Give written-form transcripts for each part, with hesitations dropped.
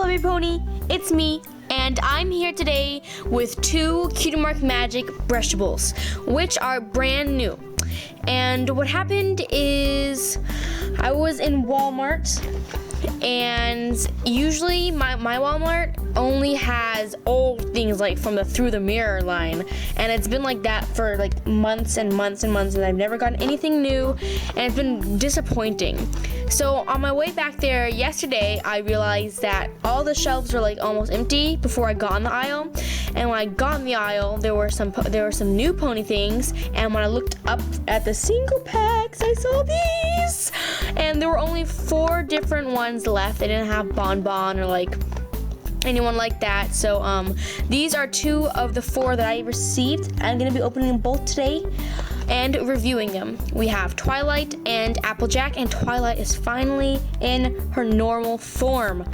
Hello pony, it's me, and I'm here today with two Cutie Mark Magic brushables, which are brand new. And what happened is I was in Walmart, and usually my Walmart only has old things like from the Through the Mirror line, and it's been like that for like months and months and months, and I've never gotten anything new, and it's been disappointing. So on my way back there yesterday, I realized that all the shelves were like almost empty before I got in the aisle, and when I got in the aisle, there were some new pony things, and when I looked up at the single packs, I saw these, and there were only 4 different ones left. They didn't have Bon Bon or like anyone like that. So these are 2 of the 4 that I received. I'm gonna be opening them both today and reviewing them. We have Twilight and Applejack, and Twilight is finally in her normal form.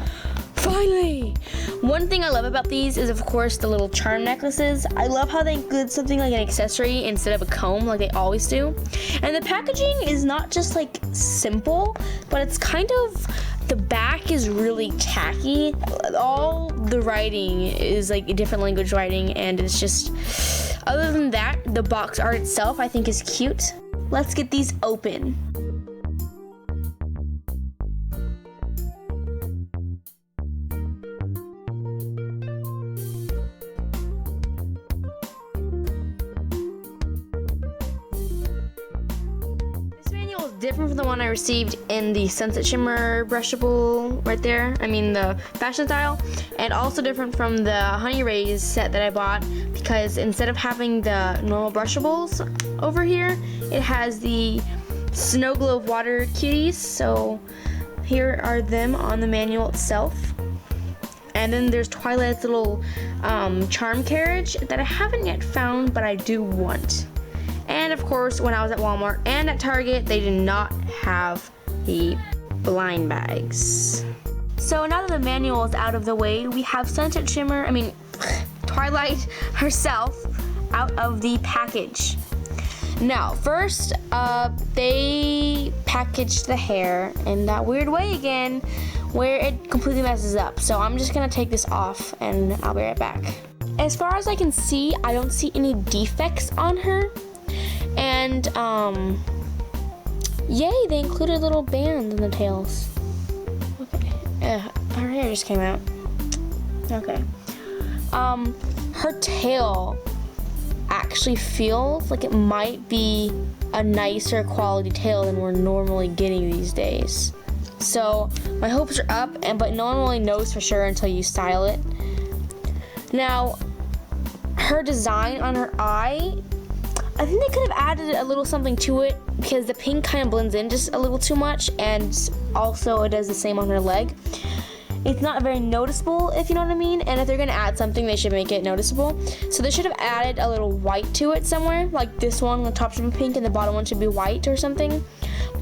Finally! One thing I love about these is, of course, the little charm necklaces. I love how they include something like an accessory instead of a comb like they always do. And the packaging is not just like simple, but it's kind of, the back is really tacky. All the writing is like different language writing, and it's just, other than that, the box art itself I think is cute. Let's get these open. Different from the one I received in the Sunset Shimmer brushable right there. I mean the fashion style, and also different from the Honey Rays set that I bought, because instead of having the normal brushables over here, it has the Snow Globe water cuties. So here are them on the manual itself. And then there's Twilight's little charm carriage that I haven't yet found, but I do want. And of course, when I was at Walmart and at Target, they did not have the blind bags. So now that the manual is out of the way, we have Twilight herself out of the package. Now, first, they packaged the hair in that weird way again, where it completely messes up. So I'm just gonna take this off and I'll be right back. As far as I can see, I don't see any defects on her. And yay, they included little bands in the tails. Okay, her hair just came out. Okay, her tail actually feels like it might be a nicer quality tail than we're normally getting these days. So my hopes are up, but no one really knows for sure until you style it. Now, her design on her eye, I think they could have added a little something to it, because the pink kind of blends in just a little too much, and also it does the same on her leg. It's not very noticeable, if you know what I mean, and if they're gonna add something, they should make it noticeable. So they should have added a little white to it somewhere, like this one, the top should be pink and the bottom one should be white or something.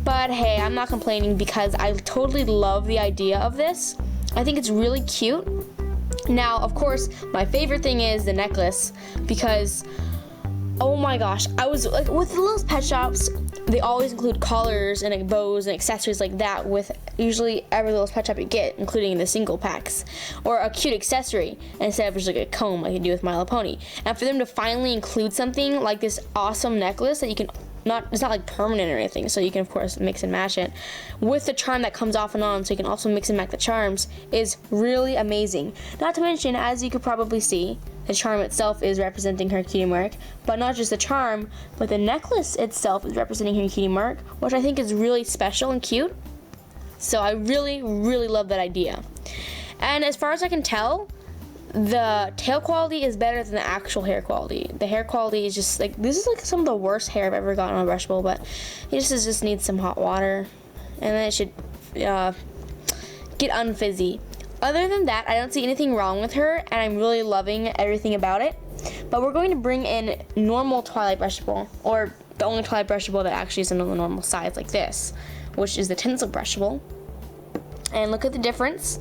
But hey, I'm not complaining because I totally love the idea of this. I think it's really cute. Now, of course, my favorite thing is the necklace, because oh my gosh, I was like, with the Littlest pet shops, they always include collars and like bows and accessories like that with usually every Littlest pet shop you get, including the single packs, or a cute accessory instead of just like a comb like you do with My Little Pony. And for them to finally include something like this awesome necklace that you can it's not like permanent or anything, so you can of course mix and match it with the charm that comes off and on, so you can also mix and match the charms, is really amazing. Not to mention, as you could probably see, the charm itself is representing her cutie mark, but not just the charm, but the necklace itself is representing her cutie mark, which I think is really special and cute. So I really, really love that idea. And as far as I can tell, the tail quality is better than the actual hair quality. The hair quality is just like, this is like some of the worst hair I've ever gotten on a brushable, but it just needs some hot water, and then it should get unfizzy. Other than that, I don't see anything wrong with her, and I'm really loving everything about it. But we're going to bring in normal Twilight brushable, or the only Twilight brushable that actually is in the normal size like this, which is the tinsel brushable. And look at the difference.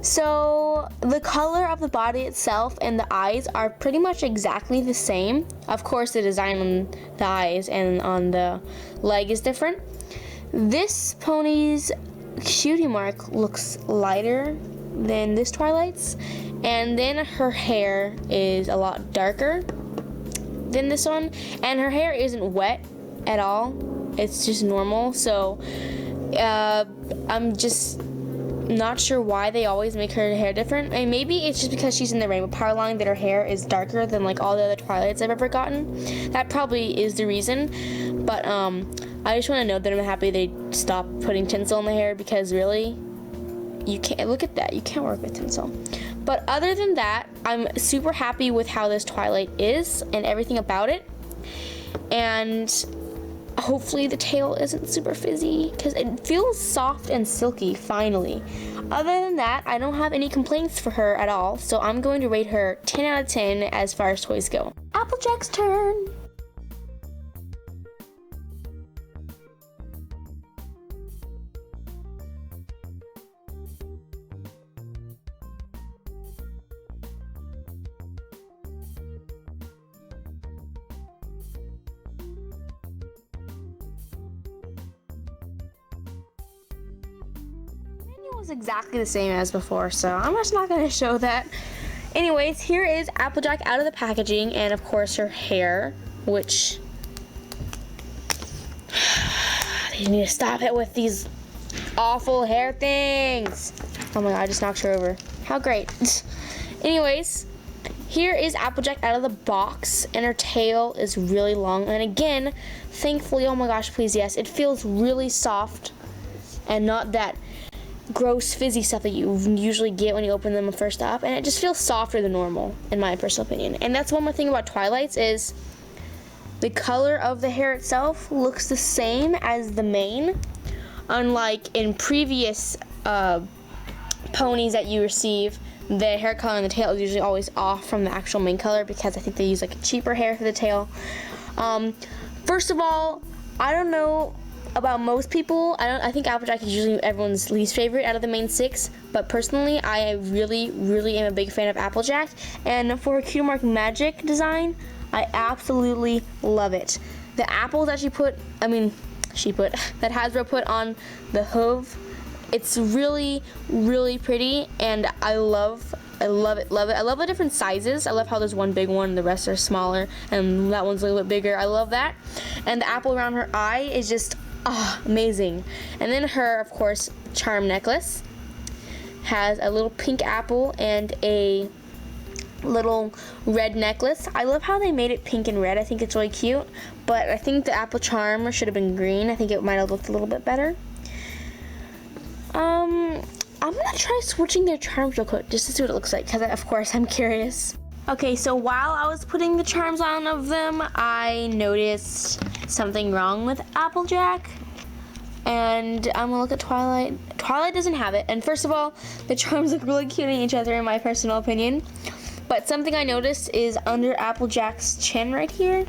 So the color of the body itself and the eyes are pretty much exactly the same. Of course, the design on the eyes and on the leg is different. This pony's cutie mark looks lighter than this Twilight's. And then her hair is a lot darker than this one. And her hair isn't wet at all. It's just normal. So I'm just not sure why they always make her hair different. And maybe it's just because she's in the Rainbow Power line that her hair is darker than like all the other Twilights I've ever gotten. That probably is the reason. But I just want to note that I'm happy they stopped putting tinsel in the hair, because really, you can't look at that. You can't work with tinsel. But other than that, I'm super happy with how this Twilight is and everything about it. And hopefully the tail isn't super fizzy, because it feels soft and silky finally. Other than that, I don't have any complaints for her at all, so I'm going to rate her 10 out of 10 as far as toys go. Applejack's turn. Was exactly the same as before, so I'm just not going to show that. Anyways, here is Applejack out of the packaging, and of course her hair, which they need to stop it with these awful hair things. Oh my god, I just knocked her over. How great. Anyways, here is Applejack out of the box, and her tail is really long, and again, thankfully, oh my gosh, please, yes, it feels really soft and not that gross fizzy stuff that you usually get when you open them first up, and it just feels softer than normal in my personal opinion. And that's one more thing about Twilight's, is the color of the hair itself looks the same as the mane, unlike in previous ponies that you receive. The hair color on the tail is usually always off from the actual mane color, because I think they use like a cheaper hair for the tail. First of all, I don't know about most people. I think Applejack is usually everyone's least favorite out of the main 6, but personally, I really am a big fan of Applejack, and for her Cutie Mark Magic design, I absolutely love it. The apples that that Hasbro put on the hoof, it's really pretty, and I love it. I love the different sizes. I love how there's one big one and the rest are smaller, and that one's a little bit bigger. I love that. And the apple around her eye is just amazing. And then her, of course, charm necklace has a little pink apple and a little red necklace. I love how they made it pink and red. I think it's really cute, but I think the apple charm should have been green. I think it might have looked a little bit better. I'm gonna try switching their charms real quick just to see what it looks like, because of course I'm curious. Okay, so while I was putting the charms on of them, I noticed something wrong with Applejack, and I'm gonna look at Twilight. Twilight doesn't have it, and first of all, the charms look really cute in each other in my personal opinion, but something I noticed is under Applejack's chin right here.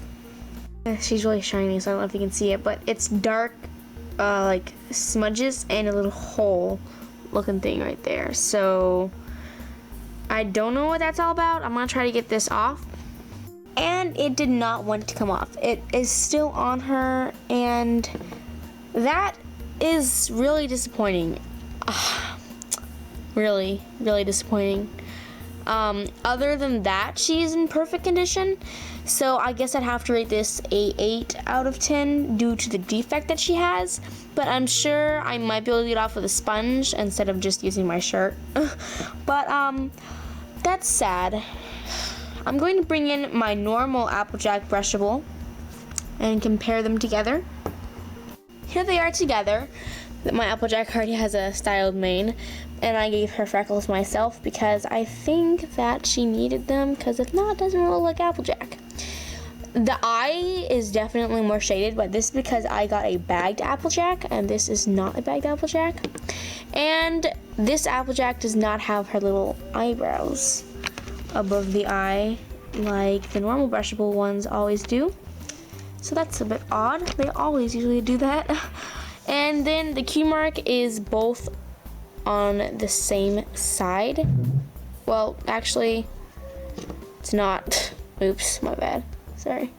She's really shiny, so I don't know if you can see it, but it's dark, like smudges and a little hole looking thing right there. So I don't know what that's all about. I'm gonna try to get this off. And it did not want to come off. It is still on her, and that is really disappointing. Really disappointing. Other than that, she's in perfect condition. So I guess I'd have to rate this a 8 out of 10 due to the defect that she has. But I'm sure I might be able to get off with a sponge instead of just using my shirt. But that's sad. I'm going to bring in my normal Applejack brushable and compare them together. Here they are together. My Applejack already has a styled mane, and I gave her freckles myself because I think that she needed them, because if not, it doesn't really look like Applejack. The eye is definitely more shaded, but this is because I got a bagged Applejack, and this is not a bagged Applejack. And this Applejack does not have her little eyebrows above the eye like the normal brushable ones always do. So that's a bit odd. They always usually do that. And then the Cutie Mark is both on the same side. Well, actually, it's not. Oops, my bad. Sorry.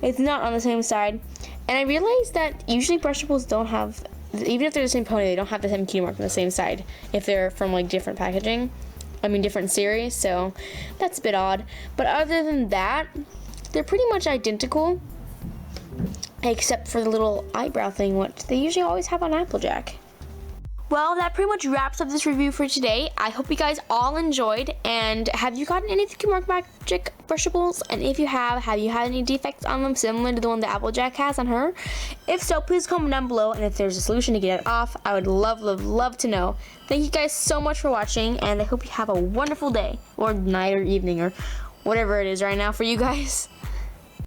It's not on the same side. And I realized that usually brushables don't have even if they're the same pony, they don't have the same cutie mark on the same side if they're from like different packaging. I mean different series, so that's a bit odd. But other than that, they're pretty much identical, except for the little eyebrow thing, which they usually always have on Applejack. Well, that pretty much wraps up this review for today. I hope you guys all enjoyed. And have you gotten any Cutie Mark Magic brushables? And if you have you had any defects on them similar to the one that Applejack has on her? If so, please comment down below. And if there's a solution to get it off, I would love to know. Thank you guys so much for watching, and I hope you have a wonderful day, or night, or evening, or whatever it is right now for you guys.